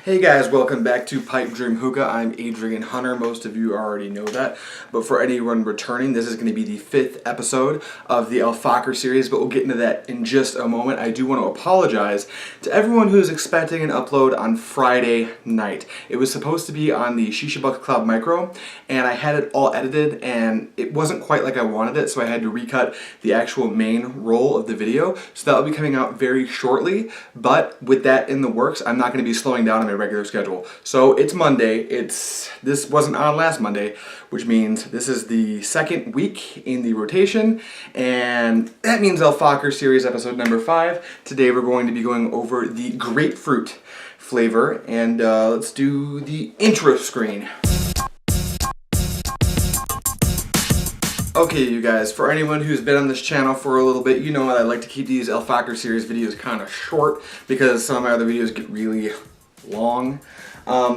Hey guys, welcome back to Pipedreamhookah. I'm Adrian Hunter. Most of you already know that. But for anyone returning, this is going to be the 5th episode of the Fakher Series, but we'll get into that in just a moment. I do want to apologize to everyone who's expecting an upload on Friday night. It was supposed to be on the Shisha Buck Cloud Micro, and I had it all edited, and it wasn't quite like I wanted it, so I had to recut the actual main roll of the video. So that will be coming out very shortly, but with that in the works, I'm not going to be slowing down on my regular schedule. So it's Monday. This wasn't on last Monday, which means this is the second week in the rotation, and that means Fakher Series episode number 5. Today we're going to be going over the grapefruit flavor, and let's do the intro screen. Okay, you guys, for anyone who's been on this channel for a little bit, you know I like to keep these Fakher Series videos kind of short because some of my other videos get really long.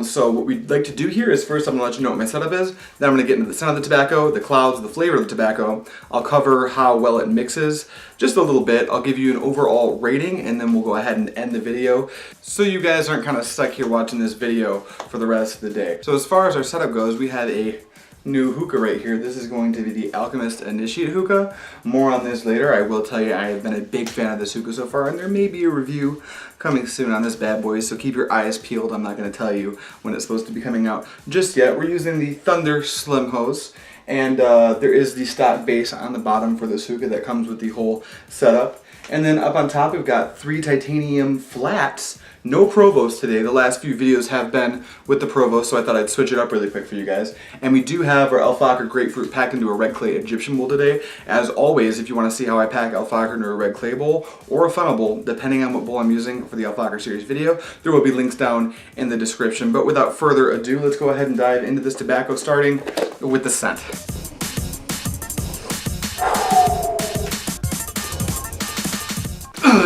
So what we'd like to do here is first I'm going to let you know what my setup is, then I'm going to get into the scent of the tobacco, the clouds, the flavor of the tobacco. I'll cover how well it mixes just a little bit. I'll give you an overall rating, and then we'll go ahead and end the video so you guys aren't kind of stuck here watching this video for the rest of the day. So as far as our setup goes, we have a new hookah right here. This is going to be the Alchemist Initiate hookah. More on this later. I will tell you I have been a big fan of this hookah so far, and there may be a review coming soon on this bad boy, so keep your eyes peeled. I'm not going to tell you when it's supposed to be coming out just yet. We're using the Thunder Slim Hose, and there is the stock base on the bottom for this hookah that comes with the whole setup. And then up on top we've got 3 titanium flats. No Provost today. The last few videos have been with the Provost, so I thought I'd switch it up really quick for you guys. And we do have our Fakher Grapefruit packed into a red clay Egyptian bowl today. As always, if you want to see how I pack Fakher into a red clay bowl or a funnel bowl, depending on what bowl I'm using for the Fakher Series video, there will be links down in the description. But without further ado, let's go ahead and dive into this tobacco, starting with the scent.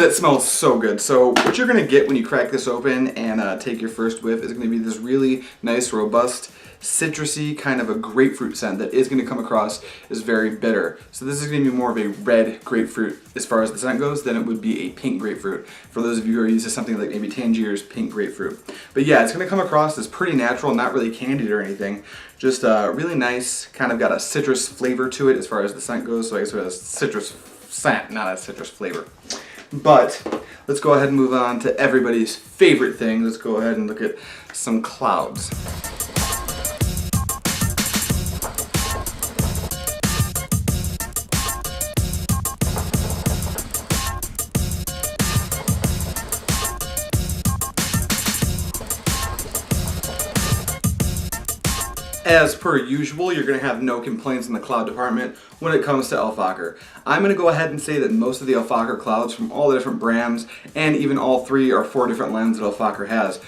That smells so good. So what you're going to get when you crack this open and take your first whiff is going to be this really nice, robust, citrusy kind of a grapefruit scent that is going to come across as very bitter. So this is going to be more of a red grapefruit as far as the scent goes than it would be a pink grapefruit. For those of you who are used to something like maybe Tangier's pink grapefruit. But yeah, it's going to come across as pretty natural, not really candied or anything. Just really nice, kind of got a citrus flavor to it as far as the scent goes. So I guess it has citrus scent, not a citrus flavor. But let's go ahead and move on to everybody's favorite thing. Let's go ahead and look at some clouds. As per usual, you're going to have no complaints in the cloud department when it comes to Fakher. I'm going to go ahead and say that most of the Fakher clouds from all the different brands, and even all 3 or 4 different lens that Fakher has,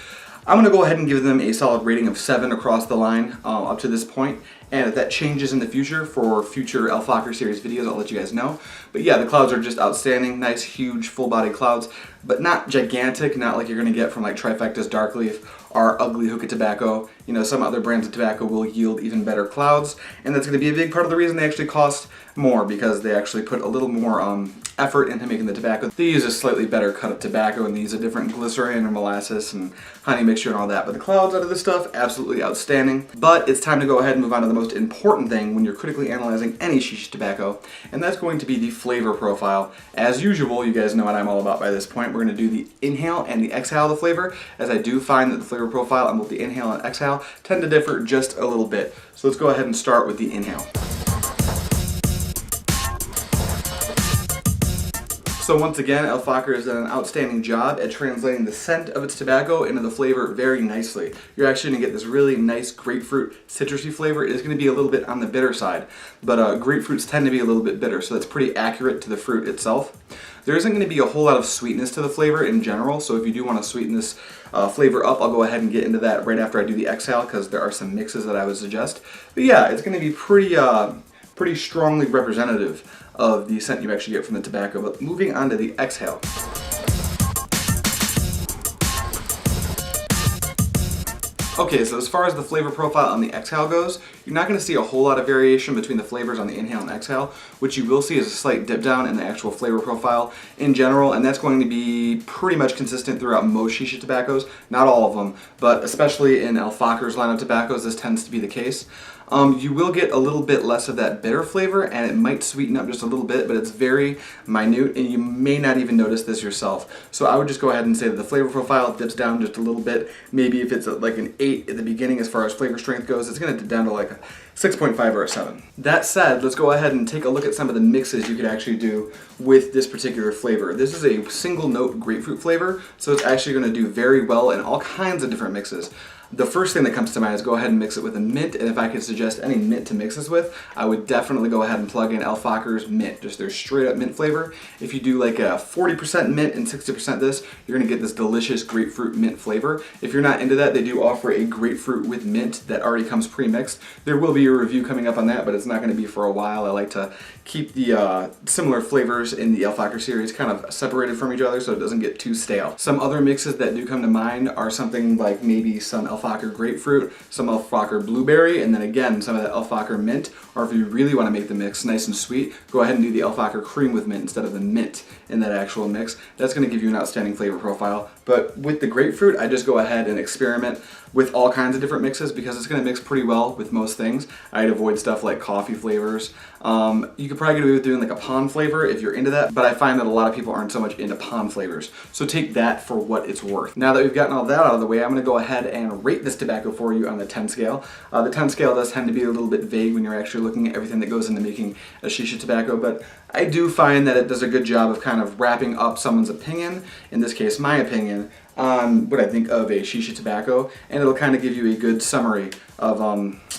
I'm going to go ahead and give them a solid rating of 7 across the line up to this point. And if that changes in the future for future Fakher Series videos, I'll let you guys know. But yeah, the clouds are just outstanding. Nice, huge, full-body clouds, but not gigantic, not like you're going to get from like Trifecta's Dark Leaf or Ugly Hookah tobacco. You know, some other brands of tobacco will yield even better clouds, and that's going to be a big part of the reason they actually cost more, because they actually put a little more effort into making the tobacco. They use a slightly better cut of tobacco, and they use a different glycerin or molasses and honey mixture and all that. But the clouds out of this stuff, absolutely outstanding. But it's time to go ahead and move on to the most important thing when you're critically analyzing any shisha tobacco, and that's going to be the flavor profile. As usual, you guys know what I'm all about by this point. We're going to do the inhale and the exhale of the flavor, as I do find that the flavor profile on both the inhale and exhale tend to differ just a little bit. So let's go ahead and start with the inhale. So once again, Fakher has done an outstanding job at translating the scent of its tobacco into the flavor very nicely. You're actually going to get this really nice grapefruit citrusy flavor. It is going to be a little bit on the bitter side, but grapefruits tend to be a little bit bitter, so that's pretty accurate to the fruit itself. There isn't going to be a whole lot of sweetness to the flavor in general, so if you do want to sweeten this flavor up, I'll go ahead and get into that right after I do the exhale, because there are some mixes that I would suggest. But yeah, it's going to be pretty strongly representative of the scent you actually get from the tobacco. But moving on to the exhale. Okay, so as far as the flavor profile on the exhale goes, you're not going to see a whole lot of variation between the flavors on the inhale and exhale. What you will see is a slight dip down in the actual flavor profile in general, and that's going to be pretty much consistent throughout most shisha tobaccos. Not all of them, but especially in Fakher's line of tobaccos, this tends to be the case. You will get a little bit less of that bitter flavor, and it might sweeten up just a little bit, but it's very minute, and you may not even notice this yourself. So I would just go ahead and say that the flavor profile dips down just a little bit. Maybe if it's like an 8 at the beginning as far as flavor strength goes, it's going to dip down to like a 6.5 or a 7. That said, let's go ahead and take a look at some of the mixes you could actually do with this particular flavor. This is a single note grapefruit flavor, so it's actually going to do very well in all kinds of different mixes. The first thing that comes to mind is go ahead and mix it with a mint, and if I could suggest any mint to mix this with, I would definitely go ahead and plug in Fakher's mint, just their straight up mint flavor. If you do like a 40% mint and 60% this, you're gonna get this delicious grapefruit mint flavor. If you're not into that, they do offer a grapefruit with mint that already comes pre-mixed. There will be a review coming up on that, but it's not gonna be for a while. I like to keep the similar flavors in the Fakher series kind of separated from each other so it doesn't get too stale. Some other mixes that do come to mind are something like maybe some Fakher Grapefruit, some Fakher Blueberry, and then again some of that Fakher Mint. Or if you really want to make the mix nice and sweet, go ahead and do the Fakher Cream with mint instead of the mint in that actual mix. That's going to give you an outstanding flavor profile. But with the grapefruit, I just go ahead and experiment with all kinds of different mixes because it's going to mix pretty well with most things. I'd avoid stuff like coffee flavors. You could probably get away with doing like a pond flavor if you're into that, but I find that a lot of people aren't so much into pond flavors. So take that for what it's worth. Now that we've gotten all that out of the way, I'm going to go ahead and rate this tobacco for you on the 10 scale. The 10 scale does tend to be a little bit vague when you're actually looking at everything that goes into making a shisha tobacco, but I do find that it does a good job of kind of wrapping up someone's opinion, in this case my opinion, on what I think of a shisha tobacco, and it'll kind of give you a good summary of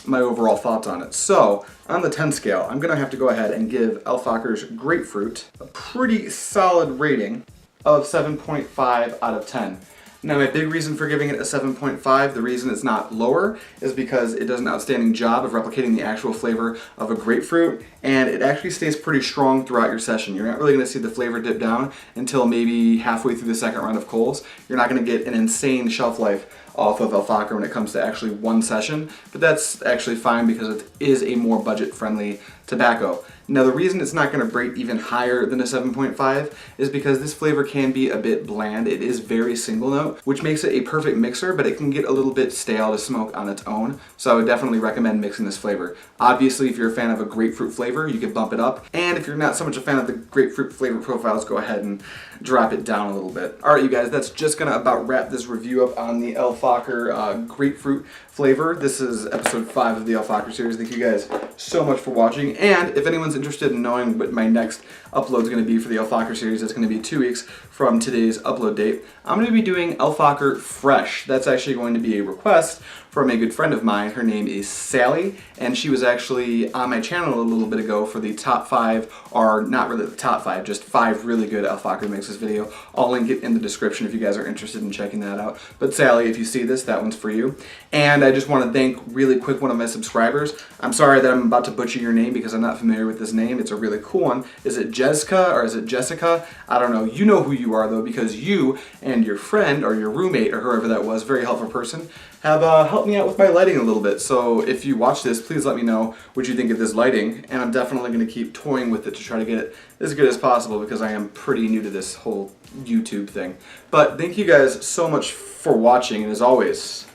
my overall thoughts on it. So, on the 10 scale, I'm going to have to go ahead and give Fakher's Grapefruit a pretty solid rating of 7.5 out of 10. Now my big reason for giving it a 7.5, the reason it's not lower, is because it does an outstanding job of replicating the actual flavor of a grapefruit, and it actually stays pretty strong throughout your session. You're not really going to see the flavor dip down until maybe halfway through the second round of Coles. You're not going to get an insane shelf life off of Fakher when it comes to actually one session, but that's actually fine because it is a more budget-friendly tobacco. Now the reason it's not going to break even higher than a 7.5 is because this flavor can be a bit bland. It is very single note, which makes it a perfect mixer, but it can get a little bit stale to smoke on its own, so I would definitely recommend mixing this flavor. Obviously, if you're a fan of a grapefruit flavor, you could bump it up, and if you're not so much a fan of the grapefruit flavor profiles, go ahead and drop it down a little bit. Alright you guys, that's just going to about wrap this review up on the Fakher Grapefruit flavor. This is episode 5 of the Fakher series. Thank you guys so much for watching, and if anyone's interested in knowing what my next upload is going to be for the Fakher series, it's going to be 2 weeks from today's upload date. I'm going to be doing Fakher Fresh. That's actually going to be a request from a good friend of mine. Her name is Sally, and she was actually on my channel a little bit ago for the top 5, or not really the top 5, just 5 really good Fakher mixes video. I'll link it in the description if you guys are interested in checking that out. But Sally, if you see this, that one's for you. And I just want to thank really quick one of my subscribers. I'm sorry that I'm about to butcher your name because I'm not familiar with this name. It's a really cool one. Is it Jessica or is it Jessica? I don't know. You know who you are though, because you and your friend or your roommate or whoever that was, very helpful person, have helped me out with my lighting a little bit. So if you watch this, please let me know what you think of this lighting, and I'm definitely going to keep toying with it to try to get it as good as possible because I am pretty new to this whole YouTube thing. But thank you guys so much for watching, and as always,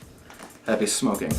happy smoking.